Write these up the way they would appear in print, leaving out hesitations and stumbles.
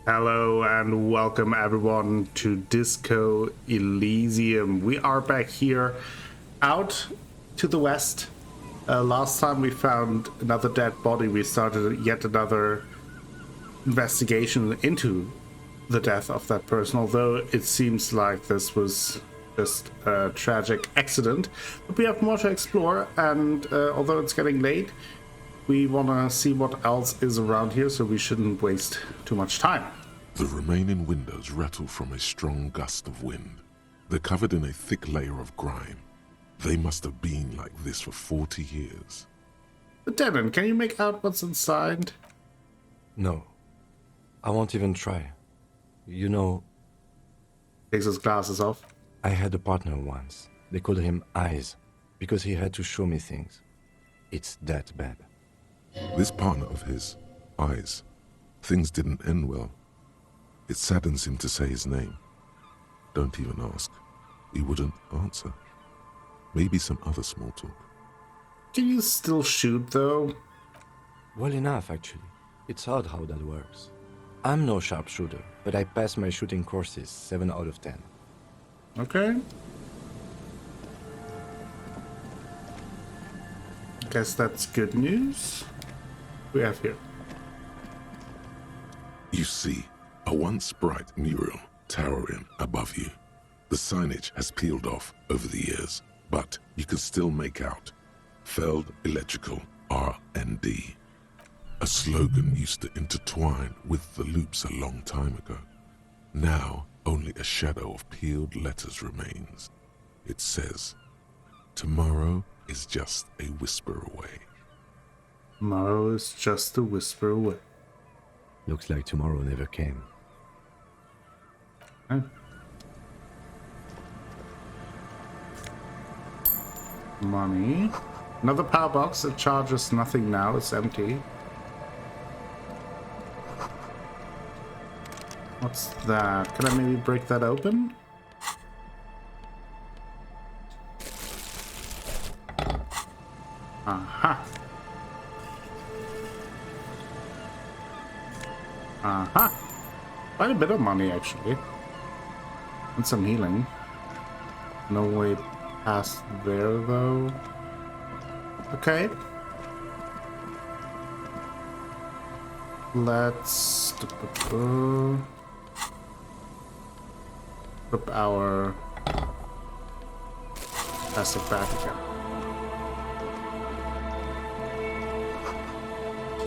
Hello and welcome everyone to Disco Elysium. We are back here out to the west. Last time we found another dead body, we started yet another investigation into the death of that person, although it seems like this was just a tragic accident. But we have more to explore, and although it's getting late, we want to see what else is around here, so we shouldn't waste too much time. The remaining windows rattle from a strong gust of wind. They're covered in a thick layer of grime. They must have been like this for 40 years. Lieutenant, can you make out what's inside? No. I won't even try. You know, Takes his glasses off. I had a partner once. They called him Eyes, because he had to show me things. It's that bad. This partner of his, Eyes, things didn't end well. It saddens him to say his name. Don't even ask. He wouldn't answer. Maybe some other small talk. Can you still shoot, though? Well enough, actually. It's odd how that works. I'm no sharpshooter, but I passed my shooting courses 7 out of 10. Okay. Guess that's good news. We have here. You see a once bright mural towering above you. The signage has peeled off over the years, but you can still make out Feld Electrical R&D. A slogan used to intertwine with the loops a long time ago. Now, only a shadow of peeled letters remains. It says, "Tomorrow is just a whisper away." Tomorrow is just a whisper away. Looks like tomorrow never came. Huh? Money. Another power box. It charges nothing now. It's empty. What's that? Can I maybe break that open? Aha. Aha. Quite a bit of money, actually. And some healing. No way past there, though. Okay. Let's equip our passive back again.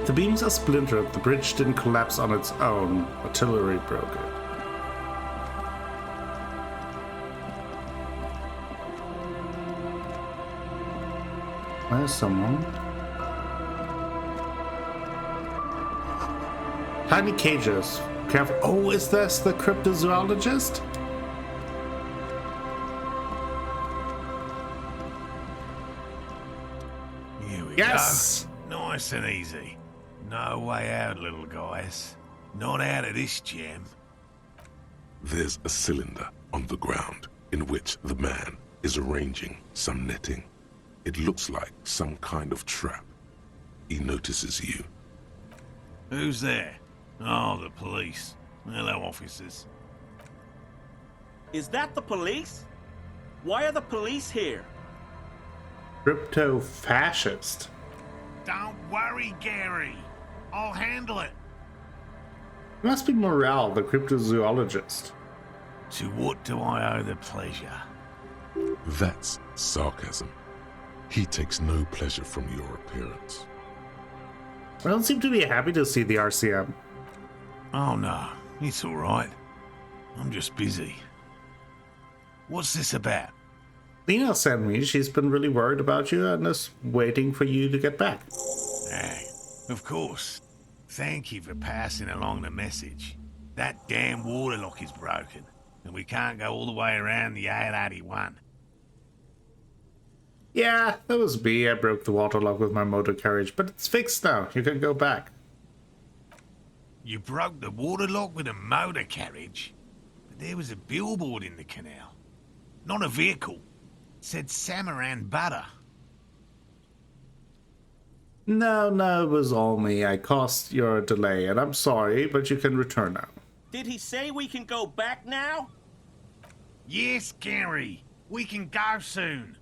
The beams are splintered. The bridge didn't collapse on its own. Artillery broke it. Where's someone? Tiny cages. Careful. Oh, is this the Cryptozoologist? Here we Yes! go. Nice and easy. No way out, little guys. Not out of this gem. There's a cylinder on the ground in which the man is arranging some netting. It looks like some kind of trap. He notices you. Who's there? Oh, the police. Hello, officers. Is that the police? Why are the police here? Cryptofascist. Don't worry, Gary. I'll handle it. It must be Morale, the Cryptozoologist. To what do I owe the pleasure? That's sarcasm. He takes no pleasure from your appearance. I don't seem to be happy to see the RCM. Oh, no. It's all right. I'm just busy. What's this about? Lena sent me. She's been really worried about you and is waiting for you to get back. Of course. Thank you for passing along the message. That damn water lock is broken, and we can't go all the way around the 881. Yeah, that was me. I broke the water lock with my motor carriage, but it's fixed now. You can go back. You broke the water lock with a motor carriage? But there was a billboard in the canal. Not a vehicle. It said Samaran Butter. No, it was all me. I caused your delay, and I'm sorry, but you can return now. Did he say we can go back now? Yes, Gary. We can go soon.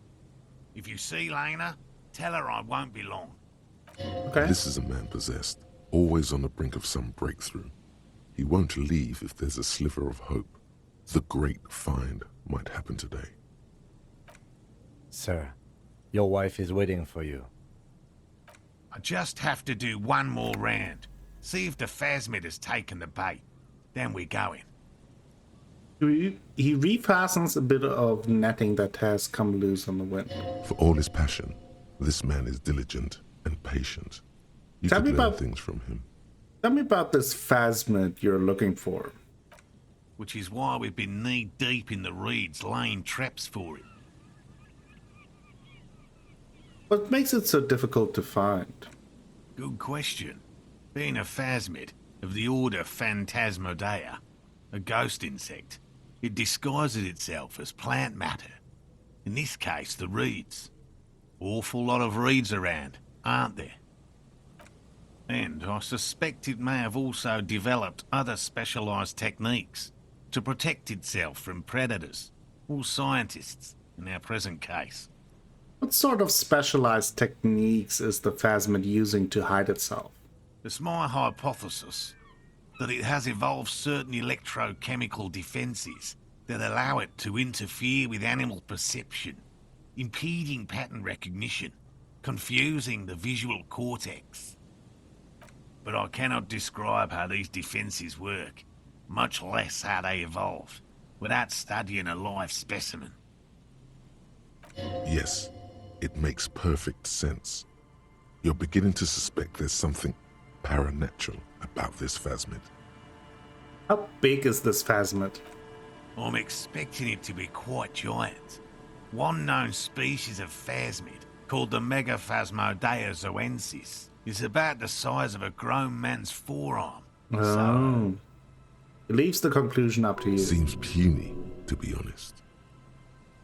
If you see Lena, tell her I won't be long. Okay. This is a man possessed, always on the brink of some breakthrough. He won't leave if there's a sliver of hope. The great find might happen today. Sir, your wife is waiting for you. I just have to do one more round. See if the phasmid has taken the bait. Then we're going. He refastens a bit of netting that has come loose on the wind. For all his passion, this man is diligent and patient. You Tell could me learn about- things from him. Tell me about this phasmid you're looking for. Which is why we've been knee-deep in the reeds laying traps for it. What makes it so difficult to find? Good question. Being a phasmid of the order Phantasmodea, a ghost insect, it disguises itself as plant matter. In this case, the reeds. Awful lot of reeds around, aren't there? And I suspect it may have also developed other specialised techniques to protect itself from predators, or scientists, in our present case. What sort of specialized techniques is the phasmid using to hide itself? It's my hypothesis that it has evolved certain electrochemical defenses that allow it to interfere with animal perception, impeding pattern recognition, confusing the visual cortex. But I cannot describe how these defenses work, much less how they evolved, without studying a live specimen. Yes, it makes perfect sense. You're beginning to suspect there's something paranatural about this phasmid. How big is this phasmid? I'm expecting it to be quite giant. One known species of phasmid, called the Megaphasmodea zoensis, is about the size of a grown man's forearm. Oh. It leaves the conclusion up to you. Seems puny, to be honest.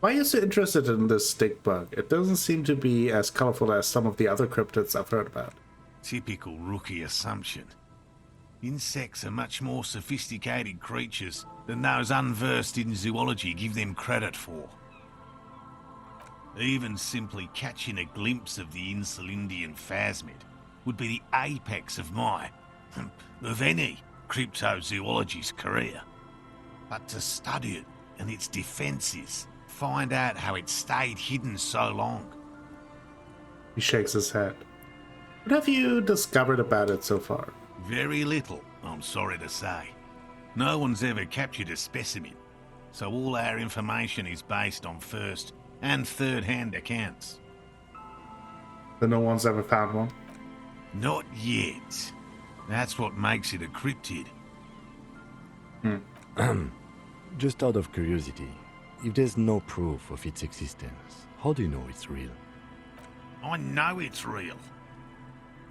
Why are you so interested in this stick bug? It doesn't seem to be as colorful as some of the other cryptids I've heard about. Typical rookie assumption. Insects are much more sophisticated creatures than those unversed in zoology give them credit for. Even simply catching a glimpse of the Insulindian phasmid would be the apex of my, of any, cryptozoologist's career. But to study it and its defenses, find out how it stayed hidden so long. He shakes his head. What have you discovered about it so far? Very little, I'm sorry to say. No one's ever captured a specimen, so all our information is based on first and third-hand accounts. That no one's ever found one? Not yet. That's what makes it a cryptid. Just out of curiosity, if there's no proof of its existence, how do you know it's real? I know it's real.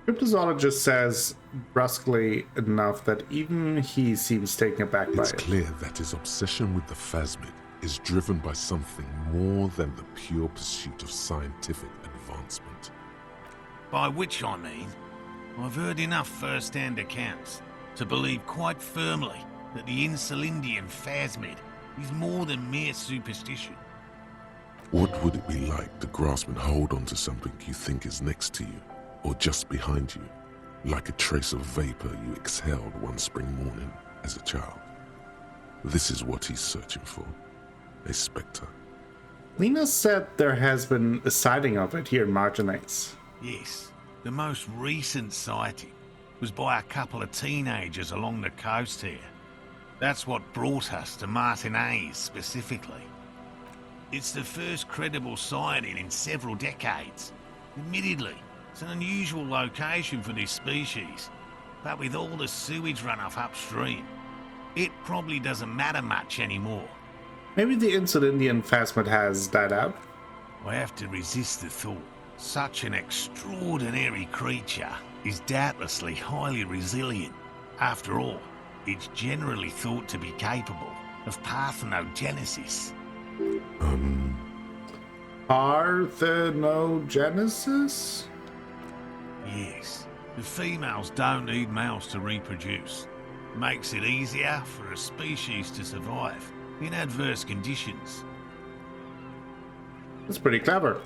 Cryptozoologist says brusquely enough that even he seems taken aback by It's it. clear that his obsession with the phasmid is driven by something more than the pure pursuit of scientific advancement. By which I mean, I've heard enough first-hand accounts to believe quite firmly that the Insulindian phasmid is more than mere superstition. What would it be like to grasp and hold onto something you think is next to you, or just behind you, like a trace of vapor you exhaled one spring morning as a child? This is what he's searching for, a spectre. Lena said there has been a sighting of it here in Martinaise. Yes, the most recent sighting was by a couple of teenagers along the coast here. That's what brought us to Martinaise specifically. It's the first credible sighting in several decades. Admittedly, it's an unusual location for this species, but with all the sewage runoff upstream, it probably doesn't matter much anymore. Maybe the Insulindian phasmid has died out? I have to resist the thought. Such an extraordinary creature is doubtlessly highly resilient. After all, it's generally thought to be capable of parthenogenesis. Parthenogenesis? Yes, the females don't need males to reproduce. Makes it easier for a species to survive in adverse conditions. That's pretty clever.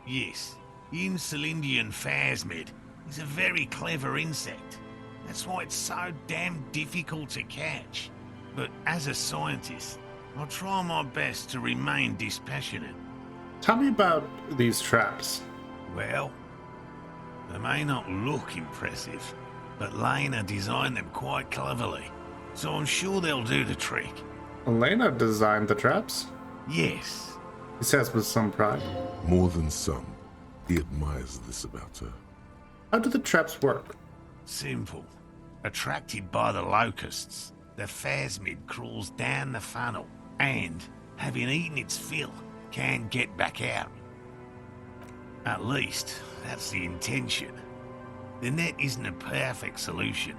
Yes, Insulindian phasmid is a very clever insect. That's why it's so damn difficult to catch. But as a scientist, I'll try my best to remain dispassionate. Tell me about these traps. Well, they may not look impressive, but Lena designed them quite cleverly, so I'm sure they'll do the trick. Lena designed the traps? Yes. He says with some pride. More than some, he admires this about her. How do the traps work? Simple. Attracted by the locusts, the phasmid crawls down the funnel and, having eaten its fill, can get back out. At least, that's the intention. The net isn't a perfect solution,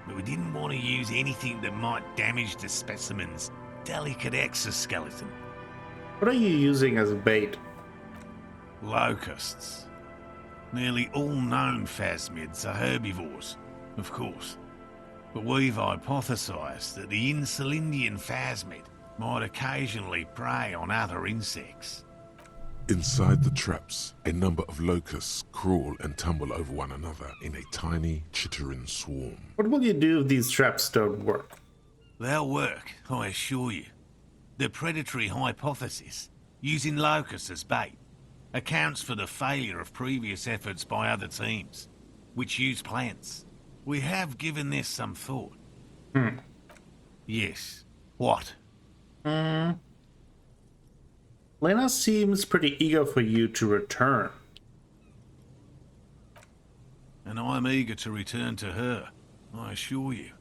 but we didn't want to use anything that might damage the specimen's delicate exoskeleton. What are you using as bait? Locusts. Nearly all known phasmids are herbivores, of course. But we've hypothesized that the Insulindian phasmid might occasionally prey on other insects. Inside the traps, a number of locusts crawl and tumble over one another in a tiny, chittering swarm. What will you do if these traps don't work? They'll work, I assure you. The predatory hypothesis, using locusts as bait, accounts for the failure of previous efforts by other teams, which use plants. We have given this some thought. Yes. What? Lena seems pretty eager for you to return. And I'm eager to return to her, I assure you.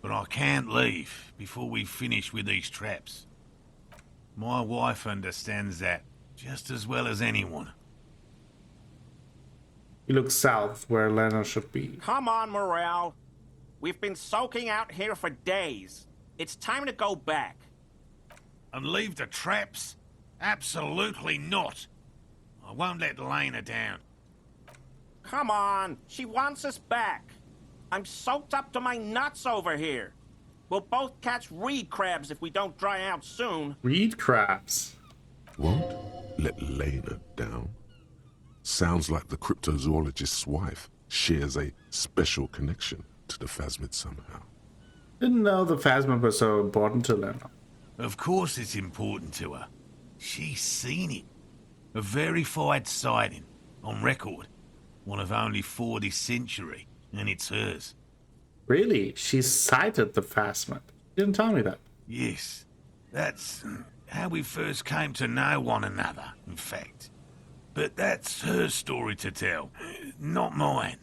But I can't leave before we finish with these traps. My wife understands that just as well as anyone. You look south, where Lena should be. Come on, Morale. We've been soaking out here for days. It's time to go back. And leave the traps? Absolutely not. I won't let Lena down. Come on, she wants us back. I'm soaked up to my nuts over here. We'll both catch reed crabs if we don't dry out soon. Reed crabs. Won't let Lena down? Sounds like the cryptozoologist's wife shares a special connection to the phasmid somehow. Didn't know the phasmid was so important to Lena. Of course it's important to her. She's seen it. A verified sighting, on record. One of only 4 this century, and it's hers. Really? She sighted the phasmid. You didn't tell me that. Yes, that's how we first came to know one another, in fact. But that's her story to tell, not mine.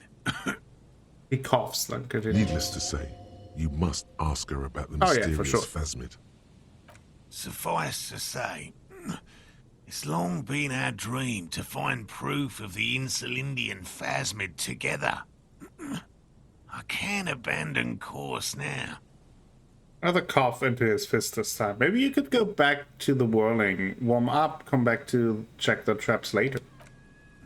He coughs like it is. Needless to say, you must ask her about the Oh, yeah, mysterious for sure. phasmid. Suffice to say, it's long been our dream to find proof of the Insulindian phasmid together. I can't abandon course now. Another cough into his fist this time. Maybe you could go back to the whirling, warm up, come back to check the traps later.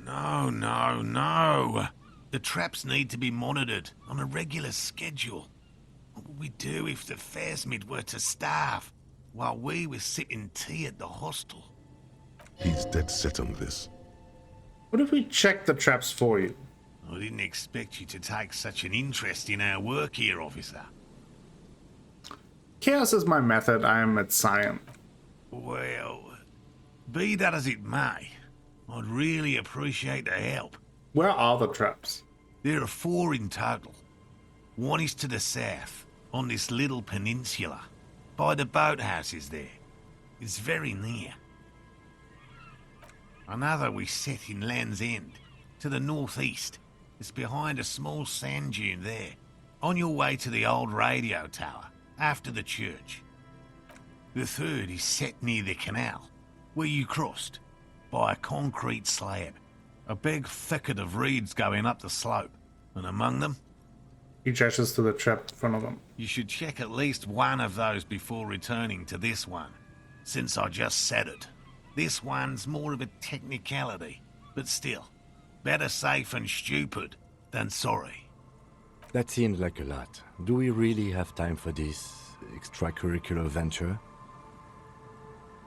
No. The traps need to be monitored on a regular schedule. What would we do if the phasmid were to starve while we were sipping tea at the hostel? He's dead set on this. What if we check the traps for you? I didn't expect you to take such an interest in our work here, officer. Chaos is my method. I am at science. Well, be that as it may, I'd really appreciate the help. Where are the traps? There are 4 in total. One is to the south, on this little peninsula, by the boathouses there. It's very near. Another we set in Land's End, to the northeast. It's behind a small sand dune there, on your way to the old radio tower, after the church. The third is set near the canal, where you crossed, by a concrete slab. A big thicket of reeds going up the slope, and among them, He gestures to the trap in front of him. you should check at least one of those before returning to this one, since I just said it. This one's more of a technicality, but still, better safe and stupid than sorry. That seems like a lot. Do we really have time for this extracurricular venture?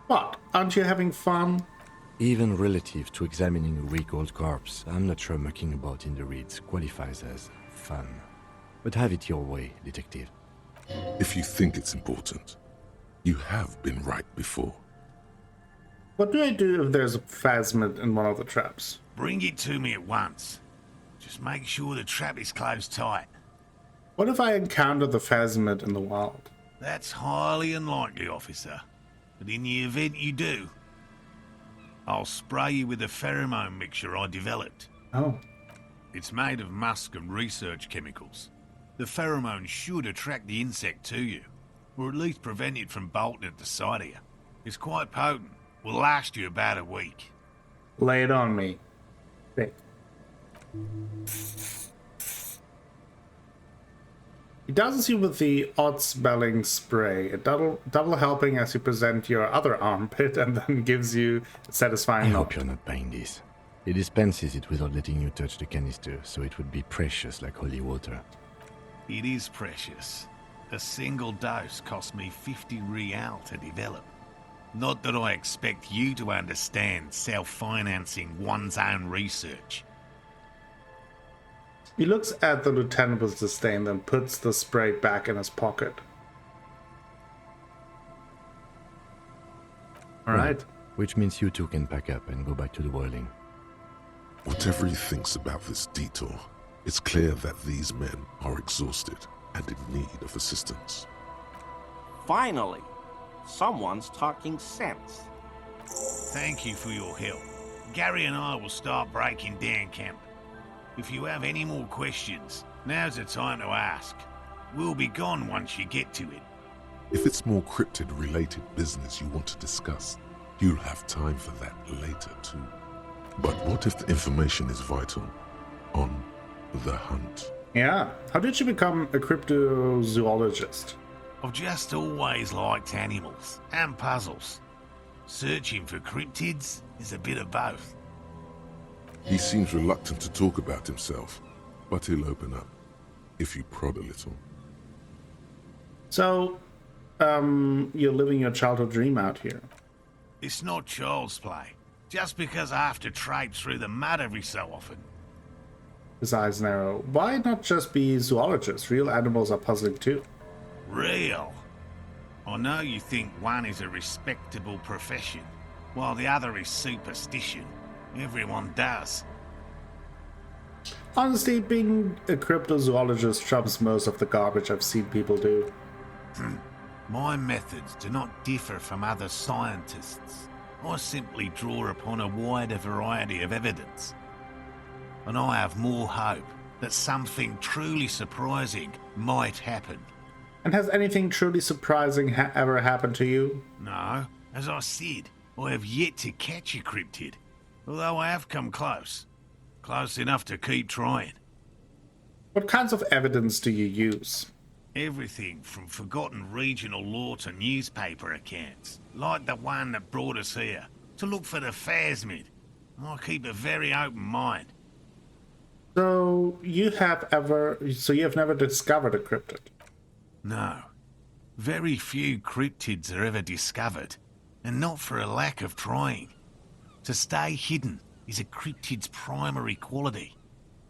What? Aren't you having fun? Even relative to examining a week-old corpse, I'm not sure mucking about in the reeds qualifies as fun. But have it your way, detective. If you think it's important, you have been right before. What do I do if there's a phasmid in one of the traps? Bring it to me at once. Just make sure the trap is closed tight. What if I encounter the phasmid in the wild? That's highly unlikely, officer. But in the event you do, I'll spray you with a pheromone mixture I developed. Oh. It's made of musk and research chemicals. The pheromone should attract the insect to you, or at least prevent it from bolting at the sight of you. It's quite potent. Will last you about a week. Lay it on me. Hey. He does you with the odd-smelling spray, a double helping as you present your other armpit and then gives you a I satisfying hope you're not buying this. He dispenses it without letting you touch the canister, so it would be precious like holy water. It is precious. A single dose cost me 50 real to develop. Not that I expect you to understand self-financing one's own research. He looks at the lieutenant with disdain, then puts the spray back in his pocket. Alright. Which means you two can pack up and go back to the boiling. Whatever he thinks about this detour, it's clear that these men are exhausted and in need of assistance. Finally, someone's talking sense. Thank you for your help. Gary and I will start breaking down camp. If you have any more questions, now's the time to ask. We'll be gone once you get to it. If it's more cryptid-related business you want to discuss, you'll have time for that later too. But what if the information is vital? On the hunt. Yeah. How did you become a cryptozoologist? I've just always liked animals and puzzles. Searching for cryptids is a bit of both. He seems reluctant to talk about himself, but he'll open up, if you prod a little. So, you're living your childhood dream out here. It's not child's play. Just because I have to traipse through the mud every so often. His eyes narrow. Why not just be zoologists? Real animals are puzzling too. Real? I know you think one is a respectable profession, while the other is superstition. Everyone does. Honestly, being a cryptozoologist trumps most of the garbage I've seen people do. My methods do not differ from other scientists. I simply draw upon a wider variety of evidence. And I have more hope that something truly surprising might happen. And has anything truly surprising ever happened to you? No, as I said, I have yet to catch a cryptid. Although I have come close. Close enough to keep trying. What kinds of evidence do you use? Everything from forgotten regional lore to newspaper accounts, like the one that brought us here, to look for the phasmid. I keep a very open mind. So you have never discovered a cryptid? No. Very few cryptids are ever discovered, and not for a lack of trying. To stay hidden is a cryptid's primary quality.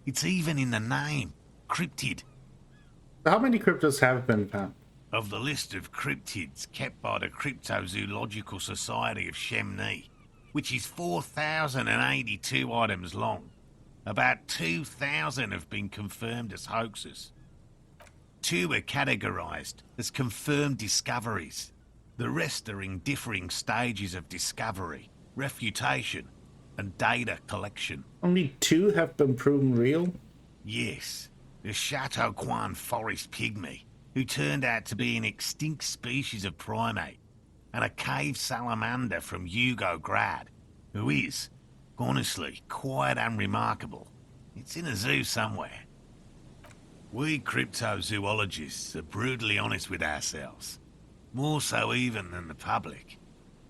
It's even in the name, cryptid. How many cryptids have been found? Of the list of cryptids kept by the Cryptozoological Society of Chemney, which is 4,082 items long, about 2,000 have been confirmed as hoaxes. 2 are categorized as confirmed discoveries. The rest are in differing stages of discovery, refutation, and data collection. Only 2 have been proven real? Yes, the Chateau Quan forest pygmy, who turned out to be an extinct species of primate, and a cave salamander from Grad, who is, honestly, quite unremarkable. It's in a zoo somewhere. We cryptozoologists are brutally honest with ourselves, more so even than the public.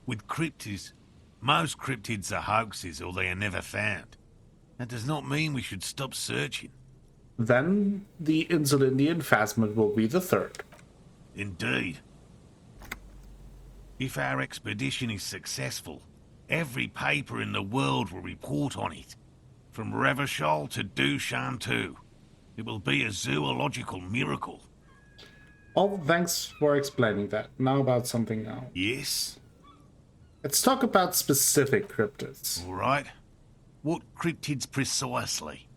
With cryptids, most cryptids are hoaxes or they are never found. That does not mean we should stop searching. Then the Insulindian phasmid will be the third. Indeed. If our expedition is successful, every paper in the world will report on it. From Revachol to Dushantu. It will be a zoological miracle. Oh, thanks for explaining that. Now about something else. Yes? Let's talk about specific cryptids. All right. What cryptids precisely?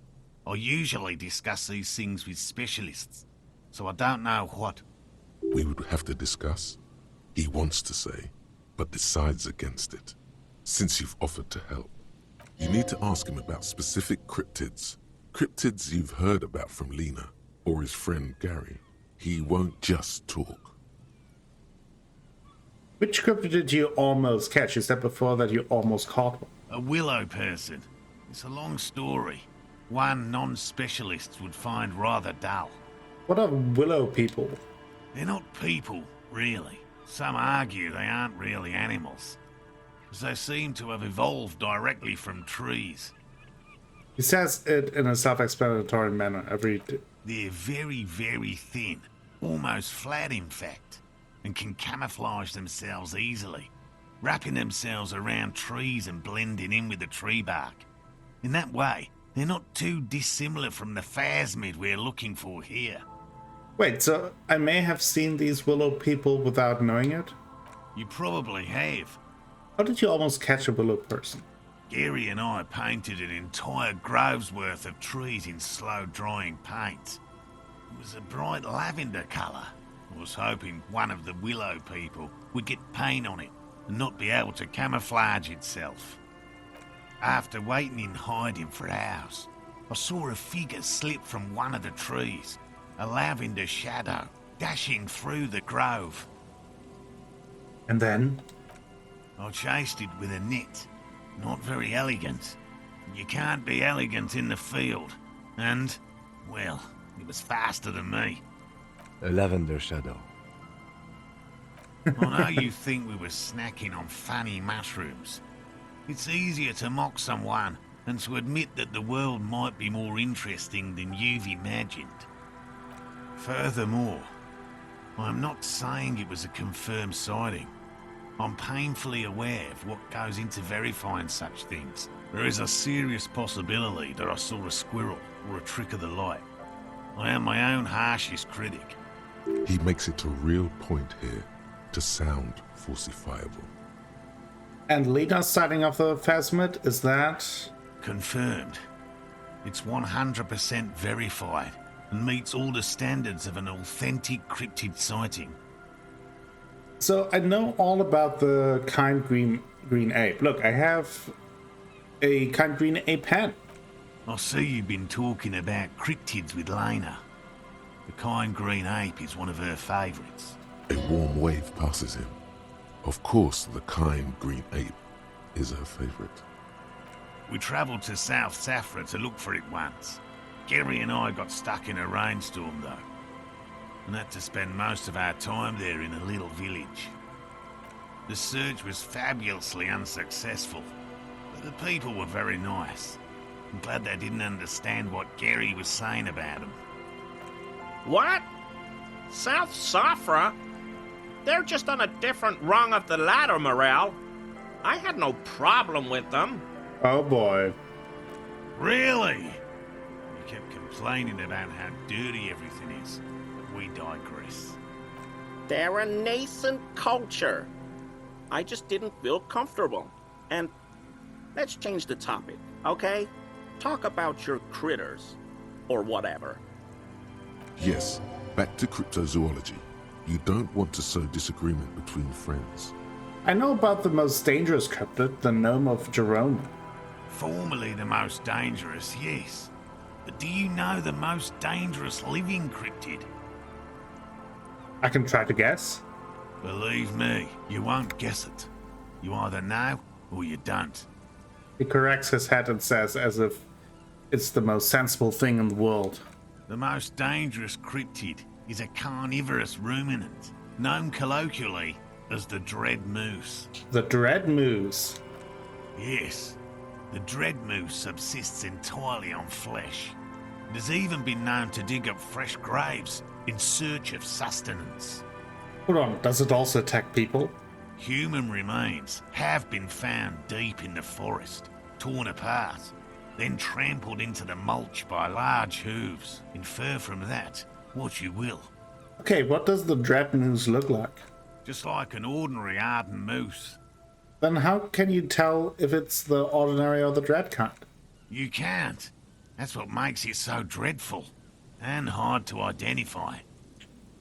I usually discuss these things with specialists, so I don't know what. We would have to discuss. He wants to say, but decides against it. Since you've offered to help, you need to ask him about specific cryptids. Cryptids you've heard about from Lena or his friend Gary. He won't just talk. Which cryptid did you almost catch? You said before that you almost caught one. A willow person. It's a long story. One non-specialist would find rather dull. What are willow people? They're not people, really. Some argue they aren't really animals, as they seem to have evolved directly from trees. He says it in a self-explanatory manner They're very, very thin, almost flat in fact, and can camouflage themselves easily, wrapping themselves around trees and blending in with the tree bark. In that way, they're not too dissimilar from the phasmid we're looking for here. Wait, so I may have seen these willow people without knowing it? You probably have. How did you almost catch a willow person? Gary and I painted an entire grove's worth of trees in slow-drying paint. It was a bright lavender colour. I was hoping one of the willow people would get paint on it and not be able to camouflage itself. After waiting in hiding for hours, I saw a figure slip from one of the trees, a lavender shadow dashing through the grove. And then? I chased it with a net. Not very elegant. You can't be elegant in the field. And, well, it was faster than me. A lavender shadow. I know you think we were snacking on funny mushrooms. It's easier to mock someone than to admit that the world might be more interesting than you've imagined. Furthermore, I'm not saying it was a confirmed sighting. I'm painfully aware of what goes into verifying such things. There is a serious possibility that I saw a squirrel or a trick of the light. I am my own harshest critic. He makes it a real point here to sound falsifiable. And Lena's sighting of the phasmid, is that? Confirmed. It's 100% verified and meets all the standards of an authentic cryptid sighting. So I know all about the kind green ape. Look, I have a kind green ape pen. I see you've been talking about cryptids with Lena. The kind green ape is one of her favourites. A warm wave passes him. Of course, the kind green ape is her favorite. We travelled to South Safra to look for it once. Gary and I got stuck in a rainstorm though, and had to spend most of our time there in a little village. The search was fabulously unsuccessful, but the people were very nice. I'm glad they didn't understand what Gary was saying about them. What? South Safra? They're just on a different rung of the ladder, Morale. I had no problem with them. Oh boy. Really? You kept complaining about how dirty everything is. But we digress. They're a nascent culture. I just didn't feel comfortable. And let's change the topic, okay? Talk about your critters. Or whatever. Yes, back to cryptozoology. You don't want to sow disagreement between friends. I know about the most dangerous cryptid, the gnome of Jerome. Formerly the most dangerous, yes. But do you know the most dangerous living cryptid? I can try to guess. Believe me, you won't guess it. You either know or you don't. He corrects his head and says as if it's the most sensible thing in the world. The most dangerous cryptid is a carnivorous ruminant, known colloquially as the dread moose. The dread moose. Yes, the dread moose subsists entirely on flesh. It has even been known to dig up fresh graves in search of sustenance. Hold on, does it also attack people? Human remains have been found deep in the forest, torn apart, then trampled into the mulch by large hooves. Infer from that what you will. Okay, what does the dread moose look like? Just like an ordinary Arden moose. Then how can you tell if it's the ordinary or the dread kind? You can't. That's what makes it so dreadful and hard to identify.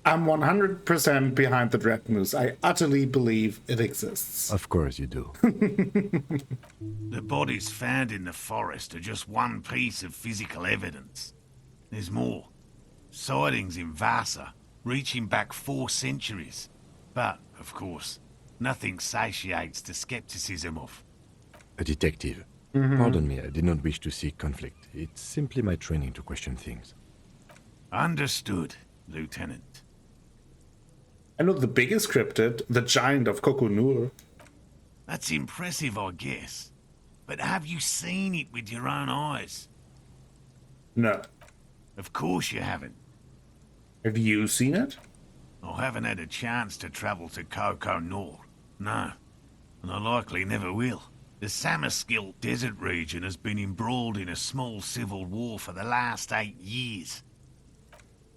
I'm 100% behind the dread moose. I utterly believe it exists. Of course you do. The bodies found in the forest are just one piece of physical evidence. There's more. Sightings in Vasa, reaching back 4 centuries. But, of course, nothing satiates the skepticism of. A detective. Pardon me, I did not wish to seek conflict. It's simply my training to question things. Understood, Lieutenant. I know the biggest cryptid, the giant of Kokonur. That's impressive, I guess. But have you seen it with your own eyes? No. Of course you haven't. Have you seen it? I haven't had a chance to travel to Kokonur. No. And I likely never will. The Samaskil desert region has been embroiled in a small civil war for the last 8 years.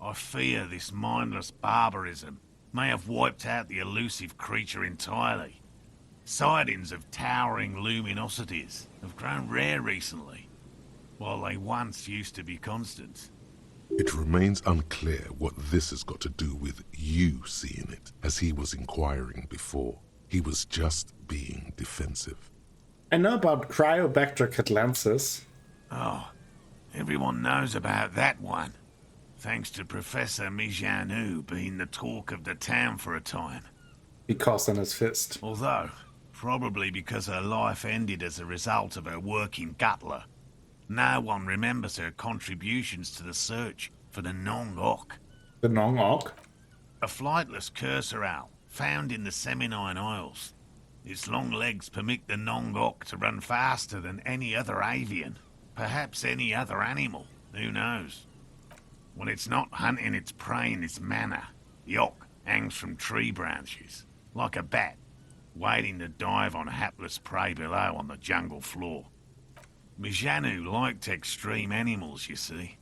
I fear this mindless barbarism may have wiped out the elusive creature entirely. Sightings of towering luminosities have grown rare recently, while they once used to be constant. It remains unclear what this has got to do with you seeing it, as he was inquiring before. He was just being defensive. I know about Cryobacter catlensis. Oh, everyone knows about that one. Thanks to Professor Mijanu being the talk of the town for a time. Because in his fist. Although, probably because her life ended as a result of her work in Gutler. No one remembers her contributions to the search for the Nong-Ok. The Nong-Ok? A flightless cursor owl found in the Seminine Isles. Its long legs permit the Nong-Ok to run faster than any other avian. Perhaps any other animal. Who knows? When it's not hunting its prey in this manner, the Ok hangs from tree branches, like a bat, waiting to dive on hapless prey below on the jungle floor. Mijanu liked extreme animals, you see.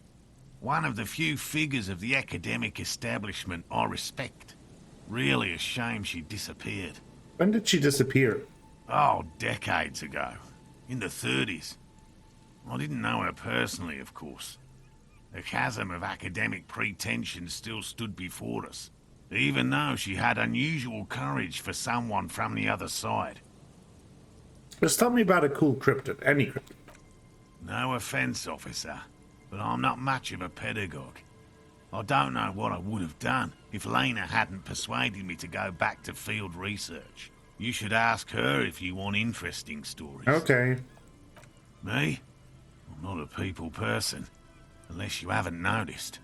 One of the few figures of the academic establishment I respect. Really a shame she disappeared. When did she disappear? Oh, decades ago. In the 30s. I didn't know her personally, of course. The chasm of academic pretension still stood before us, even though she had unusual courage for someone from the other side. Just tell me about a cool cryptid, any cryptid. No offense, officer, but I'm not much of a pedagogue. I don't know what I would have done if Lena hadn't persuaded me to go back to field research. You should ask her if you want interesting stories. Okay. Me? I'm not a people person, unless you haven't noticed.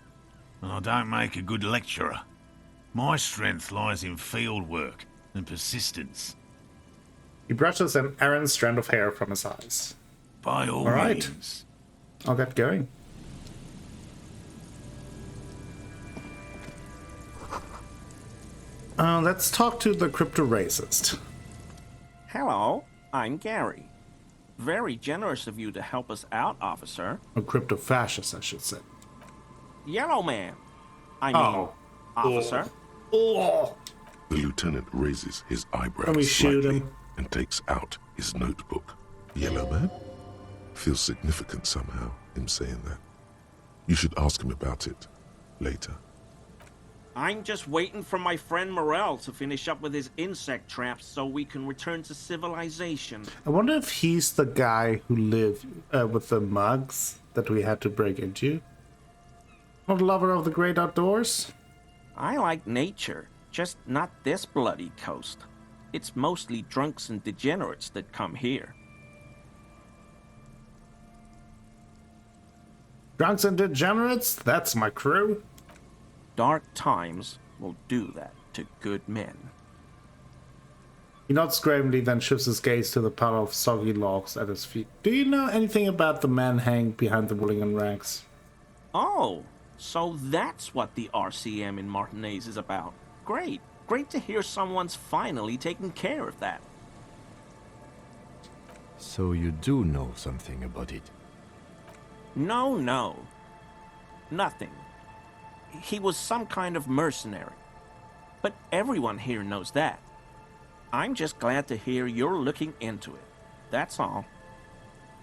And I don't make a good lecturer. My strength lies in field work and persistence. He brushes an errant strand of hair from his eyes. By all right. means. I'll get going. Let's talk to the crypto racist. Hello, I'm Gary. Very generous of you to help us out, officer. A cryptofascist, I should say. Yellow man. I mean, officer. Oh. The lieutenant raises his eyebrows Let me shoot slightly him. and takes out his notebook. Yellow man? Feels significant somehow, him saying that. You should ask him about it later. I'm just waiting for my friend Morel to finish up with his insect traps so we can return to civilization. I wonder if he's the guy who lived with the mugs that we had to break into. Not a lover of the great outdoors? I like nature, just not this bloody coast. It's mostly drunks and degenerates that come here. Drunks and degenerates? That's my crew. Dark times will do that to good men. He nods gravely, then shifts his gaze to the pile of soggy logs at his feet. Do you know anything about the man hanged behind the Willingham ranks? Oh, so that's what the RCM in Martinez is about. Great. Great to hear someone's finally taking care of that. So you do know something about it? No. Nothing. He was some kind of mercenary. But everyone here knows that. I'm just glad to hear you're looking into it. That's all.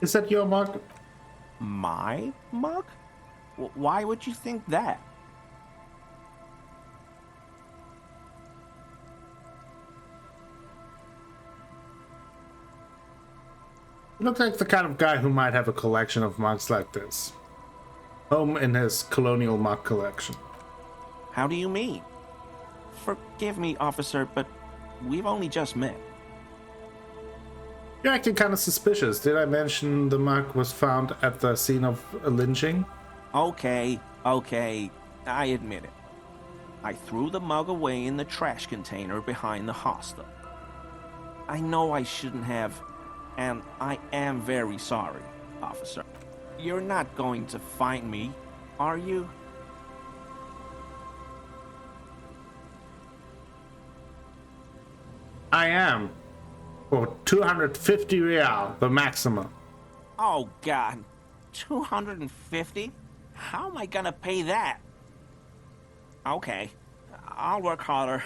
Is that your mug? My mug? Why would you think that? You look like the kind of guy who might have a collection of mugs like this. Home in his colonial mug collection. How do you mean? Forgive me, officer, but we've only just met. You're acting kind of suspicious. Did I mention the mug was found at the scene of a lynching? Okay, I admit it. I threw the mug away in the trash container behind the hostel. I know I shouldn't have, and I am very sorry, officer. You're not going to find me, are you? I am. For 250 real, the maximum. Oh, God. 250? How am I gonna pay that? Okay, I'll work harder.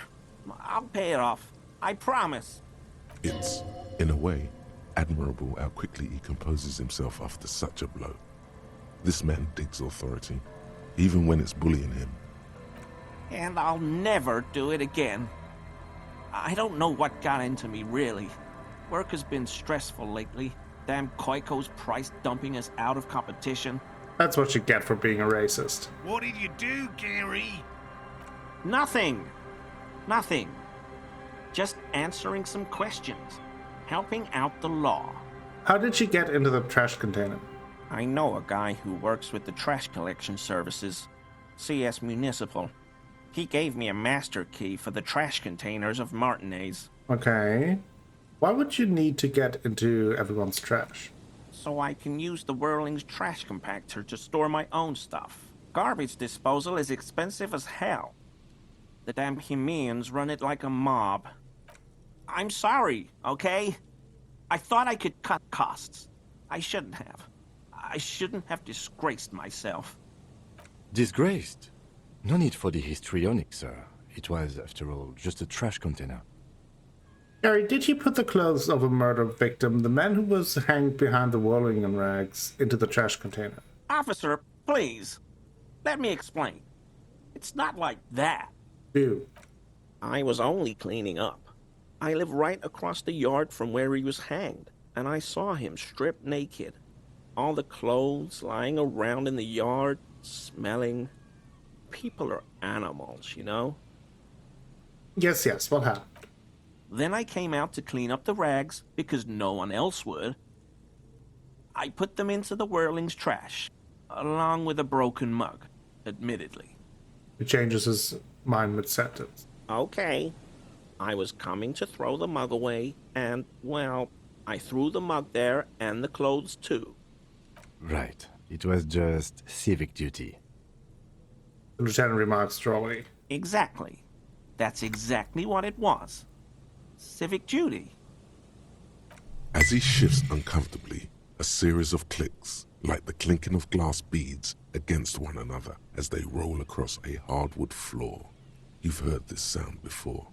I'll pay it off. I promise. It's, in a way, admirable how quickly he composes himself after such a blow. This man digs authority, even when it's bullying him. And I'll never do it again. I don't know what got into me, really. Work has been stressful lately. Damn Koiko's price dumping us out of competition. That's what you get for being a racist. What did you do, Gary? Nothing. Just answering some questions. Helping out the law. How did she get into the trash container? I know a guy who works with the trash collection services. CS Municipal. He gave me a master key for the trash containers of Martinez. Okay. Why would you need to get into everyone's trash? So I can use the Whirling's trash compactor to store my own stuff. Garbage disposal is expensive as hell. The damn Hemians run it like a mob. I'm sorry, okay? I thought I could cut costs. I shouldn't have. I shouldn't have disgraced myself. Disgraced? No need for the histrionic, sir. It was, after all, just a trash container. Gary, did you put the clothes of a murder victim, the man who was hanged behind the whirling and rags, into the trash container? Officer, please. Let me explain. It's not like that. Do. I was only cleaning up. I live right across the yard from where he was hanged, and I saw him stripped naked. All the clothes lying around in the yard, smelling. People are animals, you know? Yes, what happened? Then I came out to clean up the rags, because no one else would. I put them into the Whirling's trash, along with a broken mug, admittedly. He changes his mind mid-sentence. Okay. I was coming to throw the mug away, and, well, I threw the mug there and the clothes too. Right. It was just civic duty. The lieutenant remarks drolly. Exactly. That's exactly what it was. Civic duty. As he shifts uncomfortably, a series of clicks, like the clinking of glass beads against one another as they roll across a hardwood floor. You've heard this sound before.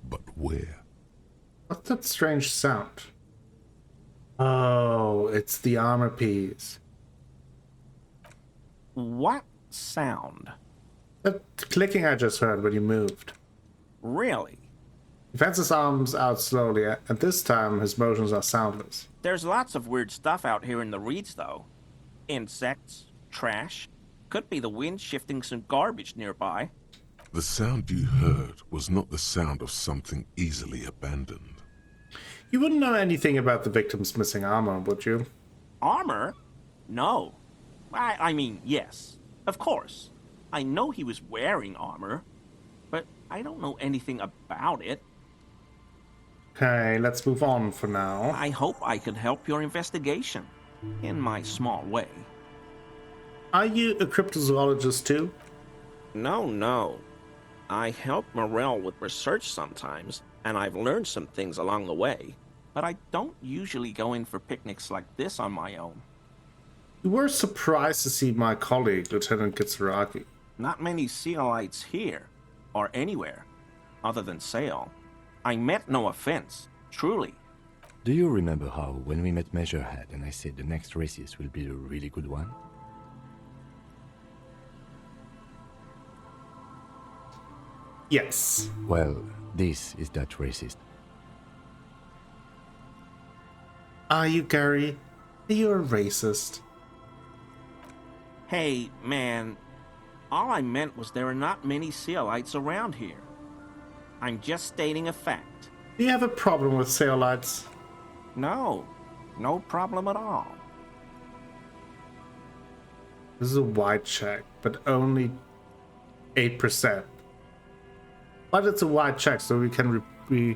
But where? What's that strange sound? Oh, it's the armor piece. What sound? That clicking I just heard when you moved. Really? He fans his arms out slowly, and this time his motions are soundless. There's lots of weird stuff out here in the reeds, though. Insects, trash. Could be the wind shifting some garbage nearby. The sound you heard was not the sound of something easily abandoned. You wouldn't know anything about the victim's missing armor, would you? Armor? No. I mean, yes. Of course. I know he was wearing armor, but I don't know anything about it. Okay, let's move on for now. I hope I could help your investigation, in my small way. Are you a cryptozoologist too? No. I help Morel with research sometimes, and I've learned some things along the way. But I don't usually go in for picnics like this on my own. You were surprised to see my colleague, Lieutenant Kitsuragi. Not many Sealites here, or anywhere, other than Sail. I meant no offense, truly. Do you remember how, when we met Measurehead and I said the next racist will be a really good one? Yes. Well, this is that racist. Are you, Gary? Are you a racist? Hey, man, all I meant was there are not many Sealites around here. I'm just stating a fact. Do you have a problem with Seolites? No problem at all. This is a white check, but only 8%. But it's a white check, so we can we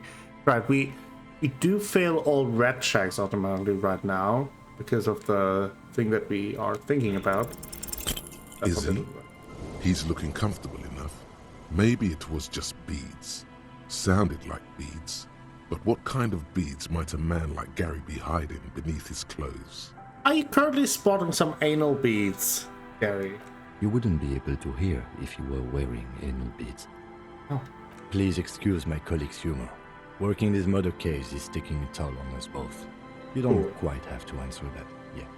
do fail all red checks automatically right now because of the thing that we are thinking about. Is he? He's looking comfortable enough. Maybe it was just beads. Sounded like beads. But what kind of beads might a man like Gary be hiding beneath his clothes? Are you currently spotting some anal beads, Gary? You wouldn't be able to hear if you were wearing anal beads. Oh. Please excuse my colleague's humor. Working this murder case is taking a toll on us both. You don't quite have to answer that yet.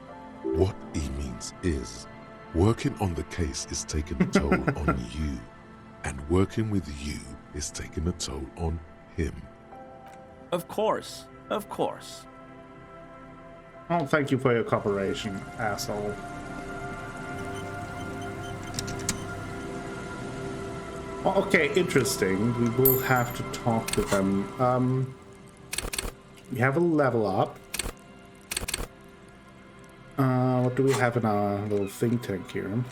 What he means is, working on the case is taking a toll on you, and working with you is taking a toll on him. Of course. Oh, thank you for your cooperation, asshole. Okay, interesting. We will have to talk to them. We have a level up. What do we have in our little think tank here?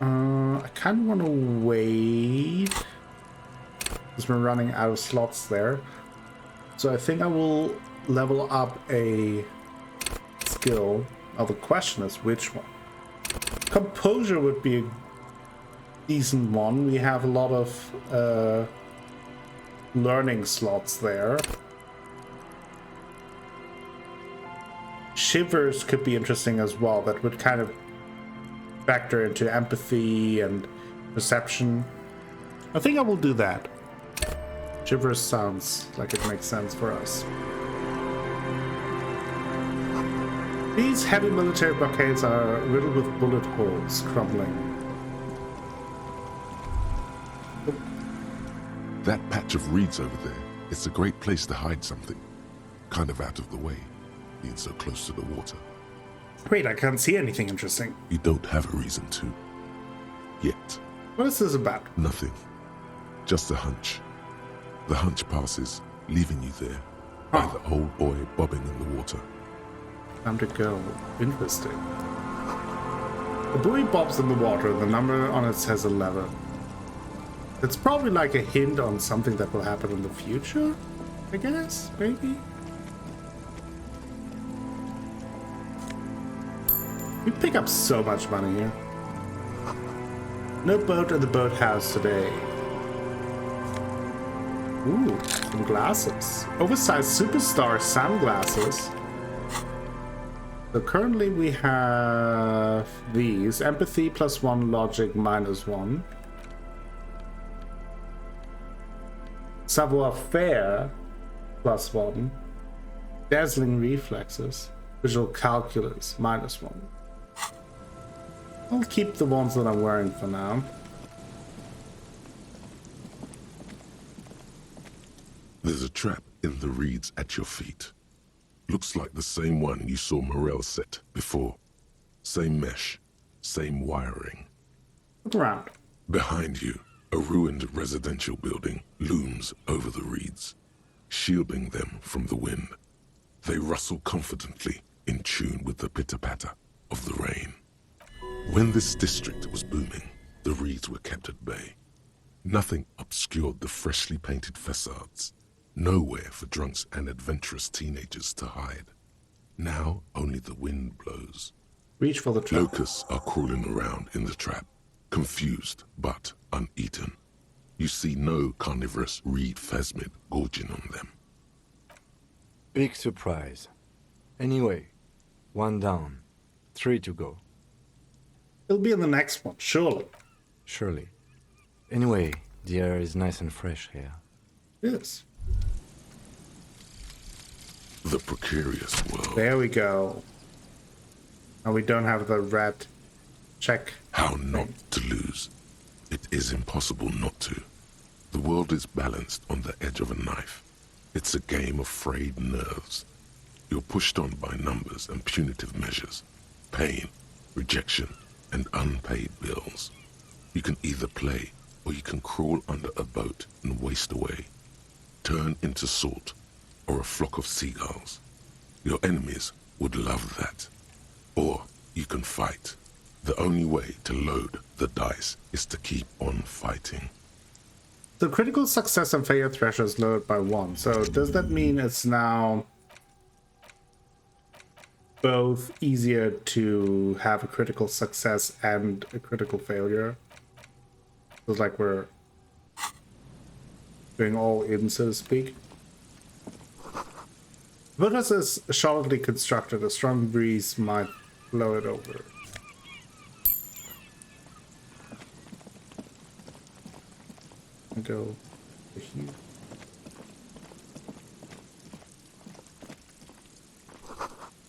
I kind of want to wait, because we're running out of slots there. So I think I will level up a skill. Oh, the question is which one? Composure would be a decent one. We have a lot of learning slots there. Shivers could be interesting as well. That would kind of factor into empathy and perception. I think I will do that. Shivers sounds like it makes sense for us. These heavy military blockades are riddled with bullet holes crumbling. That patch of reeds over there, it's a great place to hide something. Kind of out of the way, being so close to the water. Wait, I can't see anything interesting. You don't have a reason to. Yet. What is this about? Nothing. Just a hunch. The hunch passes, leaving you there, by the old boy bobbing in the water. Time to go. Interesting. The buoy bobs in the water, the number on it says 11. It's probably like a hint on something that will happen in the future, I guess, maybe? We pick up so much money here. No boat in the boathouse today. Ooh, some glasses. Oversized superstar sunglasses. So currently we have these. Empathy +1, logic -1. Savoir-faire +1. Dazzling reflexes. Visual calculus -1. I'll keep the ones that I'm wearing for now. There's a trap in the reeds at your feet. Looks like the same one you saw Morel set before. Same mesh, same wiring. Look around. Behind you, a ruined residential building looms over the reeds, shielding them from the wind. They rustle confidently, in tune with the pitter-patter of the rain. When this district was booming, the reeds were kept at bay. Nothing obscured the freshly painted facades. Nowhere for drunks and adventurous teenagers to hide. Now only the wind blows. Reach for the trap. Locusts are crawling around in the trap, confused but uneaten. You see no carnivorous reed phasmid gorging on them. Big surprise. Anyway, 1 down, 3 to go. It'll be in the next one, surely. Surely. Anyway, the air is nice and fresh here. Yes. The precarious world. There we go. And we don't have the red check. How not to lose. It is impossible not to. The world is balanced on the edge of a knife. It's a game of frayed nerves. You're pushed on by numbers and punitive measures, pain, rejection, and unpaid bills. You can either play, or you can crawl under a boat and waste away, turn into salt, or a flock of seagulls. Your enemies would love that. Or you can fight. The only way to load the dice is to keep on fighting. The critical success and failure threshold is lowered by 1. So does that mean it's now both easier to have a critical success and a critical failure? It's like we're going all in, so to speak. Buddhas is solidly constructed. A strong breeze might blow it over. Go here.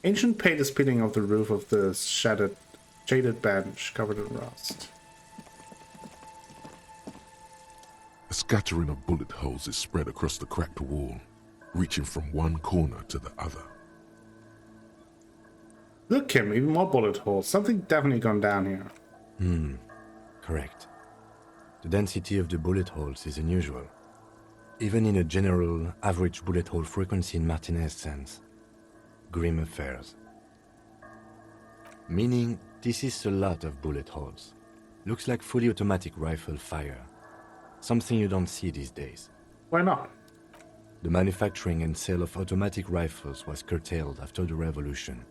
Ancient paint is peeling off the roof of the shaded bench covered in rust. A scattering of bullet holes is spread across the cracked wall, reaching from one corner to the other. Look, Kim, even more bullet holes. Something definitely gone down here. Correct. The density of the bullet holes is unusual, even in a general average bullet hole frequency in Martinez sense. Grim affairs. Meaning, this is a lot of bullet holes. Looks like fully automatic rifle fire. Something you don't see these days. Why not? The manufacturing and sale of automatic rifles was curtailed after the revolution.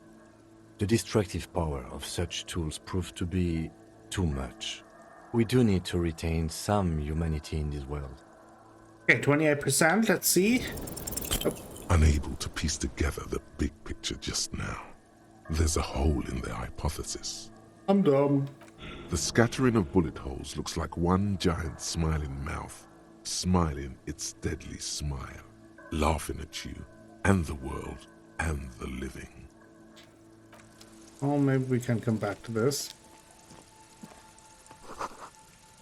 The destructive power of such tools proved to be too much. We do need to retain some humanity in this world. Okay, 28%, let's see. Unable to piece together the big picture just now. There's a hole in their hypothesis. I'm dumb. The scattering of bullet holes looks like one giant smiling mouth, smiling its deadly smile, laughing at you, and the world, and the living. Oh, maybe we can come back to this.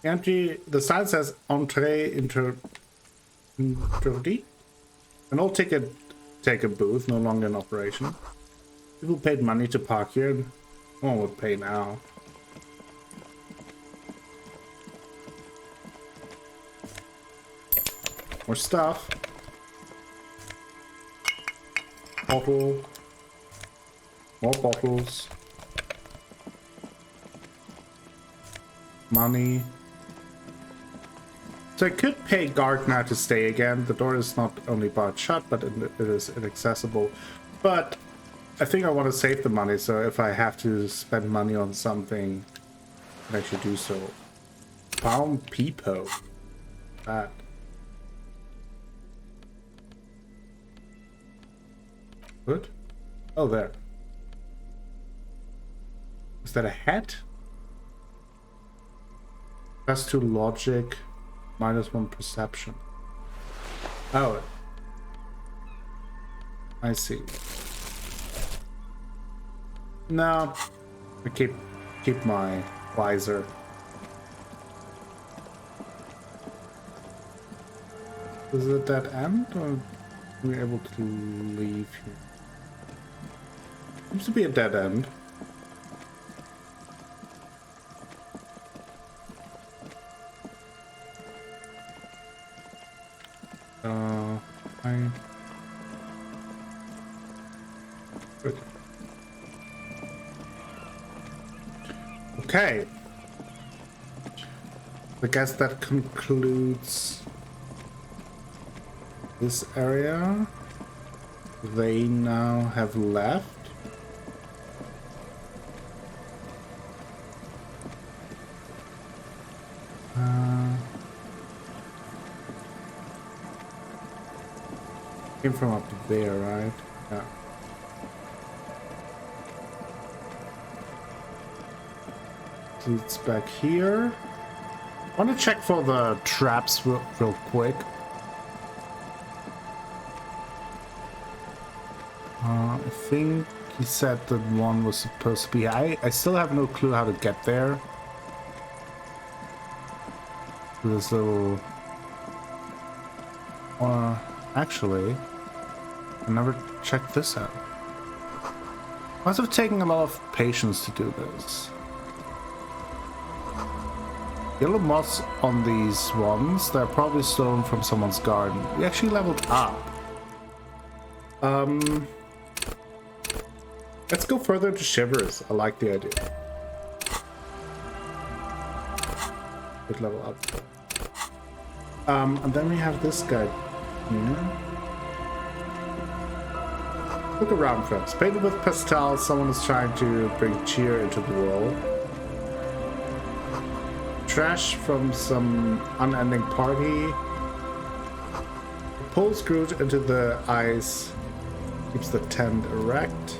Empty. The sign says Entrée Interdit. An old ticket booth, no longer in operation. People paid money to park here. No one would pay now. More stuff. Bottle. More bottles. Money. So I could pay guard now to stay again. The door is not only barred shut, but it is inaccessible. But I think I want to save the money, so if I have to spend money on something, I can actually do so. Found Peepo. That. Good. Oh, there. Is that a hat? +2 logic, -1 perception. Oh. I see. No. I keep my visor. Is it that end, or are we able to leave here? Seems to be a dead end. Okay. I guess that concludes this area. They now have left. Came from up there, right? Yeah. Leads back here. I want to check for the traps real quick. I think he said that one was supposed to be. I still have no clue how to get there. This little. Actually, I never checked this out. Must have taken a lot of patience to do this. Yellow moths on these ones, they're probably stolen from someone's garden. We actually leveled up. Let's go further to Shivers. I like the idea. Good level up. And then we have this guy here. Look around, friends. Painted with pastel, someone is trying to bring cheer into the world. Trash from some unending party. Pole screwed into the ice. Keeps the tent erect.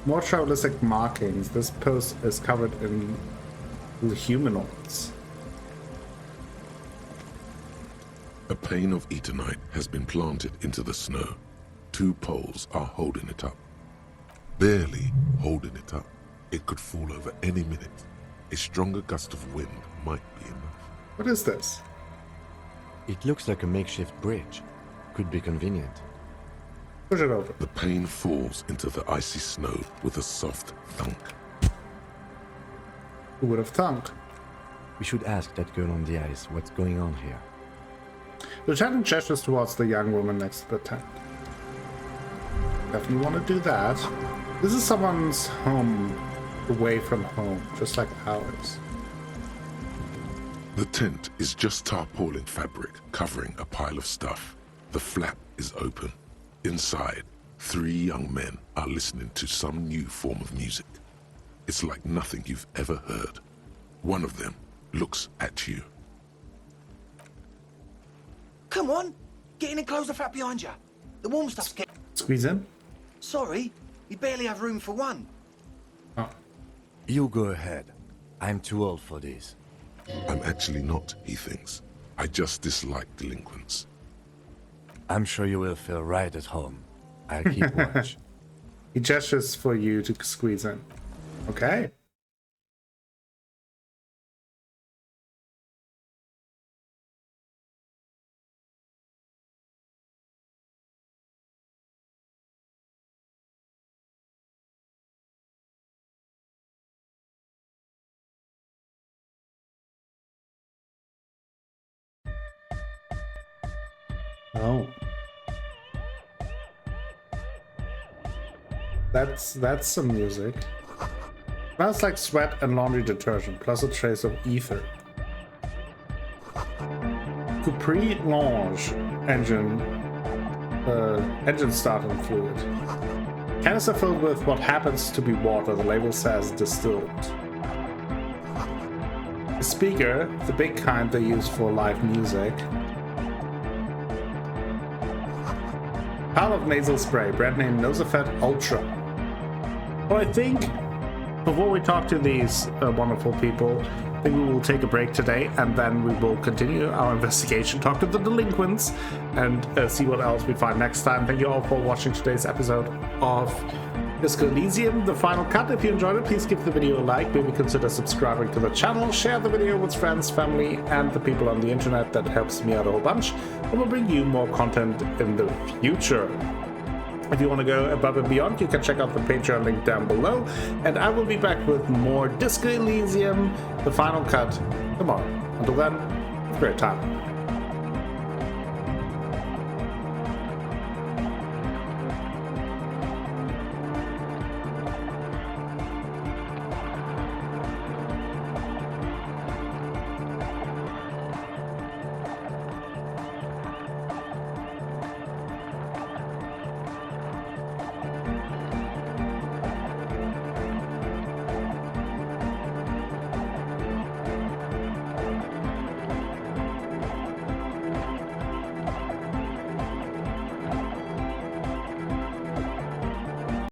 More tribalistic markings. This post is covered in humanoids. A pane of eternite has been planted into the snow. 2 poles are holding it up. Barely holding it up. It could fall over any minute. A stronger gust of wind might be enough. What is this? It looks like a makeshift bridge. Could be convenient. Push it over. The pane falls into the icy snow with a soft thunk. Who would have thunk? We should ask that girl on the ice what's going on here. Lieutenant gestures towards the young woman next to the tent. Definitely want to do that. This is someone's home, away from home, just like ours. The tent is just tarpaulin fabric covering a pile of stuff. The flap is open. Inside, 3 young men are listening to some new form of music. It's like nothing you've ever heard. One of them looks at you. Come on, get in and close the flap behind you. The warm stuff's getting... Squeeze in. Sorry, we barely have room for one. Oh. You go ahead. I'm too old for this. I'm actually not, he thinks. I just dislike delinquents. I'm sure you will feel right at home. I'll keep watch. He gestures for you to squeeze in. Okay. Oh. That's some music. Smells like sweat and laundry detergent, plus a trace of ether. Capri Lange engine starting fluid. Canister filled with what happens to be water. The label says distilled. A speaker, the big kind they use for live music. Pile of nasal spray, brand name Nosafet Ultra. Well, I think before we talk to these wonderful people, I think we will take a break today, and then we will continue our investigation, talk to the delinquents, and see what else we find next time. Thank you all for watching today's episode of Disco Elysium, the final cut. If you enjoyed it, please give the video a like, maybe consider subscribing to the channel, share the video with friends, family, and the people on the internet. That helps me out a whole bunch, and we'll bring you more content in the future. If you want to go above and beyond, you can check out the Patreon link down below, and I will be back with more Disco Elysium, the final cut, tomorrow. Until then, have a great time.